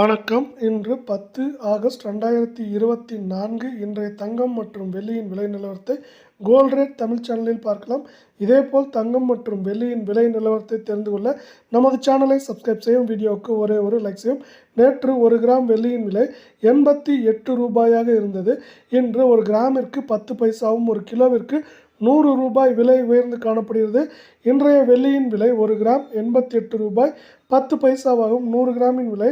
வணக்கம். இன்று 10 ஆகஸ்ட் 2024 இன்றைய தங்கம் மற்றும் வெள்ளியின் விலை நிலவரத்தை கோல்ட் ரேட் தமிழ் சேனலில் பார்க்கலாம். இதேபோல் தங்கம் மற்றும் வெள்ளியின் விலை நிலவரத்தை தெரிந்து கொள்ள நமது சேனலை சப்ஸ்கிரைப் செய்யும். வீடியோவுக்கு ஒரே ஒரு லைக் செய்யும். நேற்று 1 கிராம் வெள்ளியின் விலை 88 ரூபாயாக இருந்தது. இன்று ஒரு கிராமிற்கு 10 பைசாவும் 1 கிலோவிற்கு 100 ரூபாய் விலை உயர்ந்து காணப்படுகிறது. இன்றைய வெள்ளியின் விலை 1 கிராம் 88 ரூபாய் 10 பைசாவாகவும் 100 கிராமின் விலை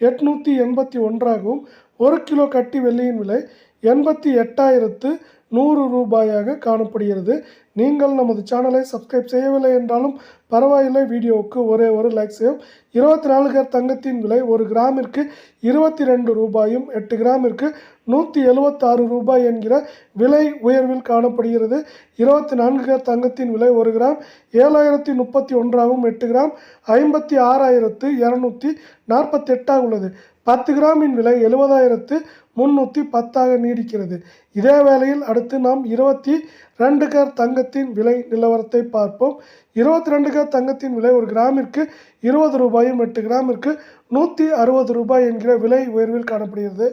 881ஆகவும் 1 கிலோ கட்டி வெள்ளியின் விலை 88,100 ரூபாயாக காணப்படுகிறது. நீங்கள் நமது சேனலை சப்ஸ்கிரைப் செய்யவில்லை என்றாலும் பரவாயில்லை, வீடியோவுக்கு ஒரே ஒரு லைக் செய்யும். 24 கேரட் தங்கத்தின் விலை 1 கிராமிற்கு 22 ரூபாயும் 8 கிராமிற்கு 176 ரூபாய் என்கிற விலை உயர்வில் காணப்படுகிறது. 24 கேரட் தங்கத்தின் விலை 1 கிராம் 7,031ஆகவும் 8 கிராம் 56,248 உள்ளது. 10 கிராமின் விலை 70,310 நீடிக்கிறது. இதே வேளையில் அடுத்து நாம் 22 கேரட் தங்கத்தின் விலை நிலவரத்தை பார்ப்போம். 22 கேரட் தங்கத்தின் விலை 1 கிராமிற்கு 20 ரூபாயும் 8 கிராமிற்கு 160 ரூபாய் என்கிற விலை உயர்வில் காணப்படுகிறது.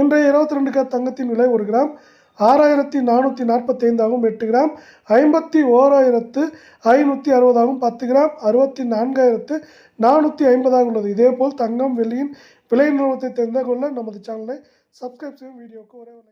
இன்றைய 22 கேரட் தங்கத்தின் விலை 1 கிராம் 6,445ஆகவும் 8 கிராம் 51,560ஆகவும் 10 கிராம் 64,450 உள்ளது. இதேபோல் தங்கம் வெள்ளியின் விலை நிலவரத்தை தெரிந்து கொள்ள நமது சேனலை சப்ஸ்கிரைப் செய்யும். வீடியோவுக்கு ஒரே ஒரு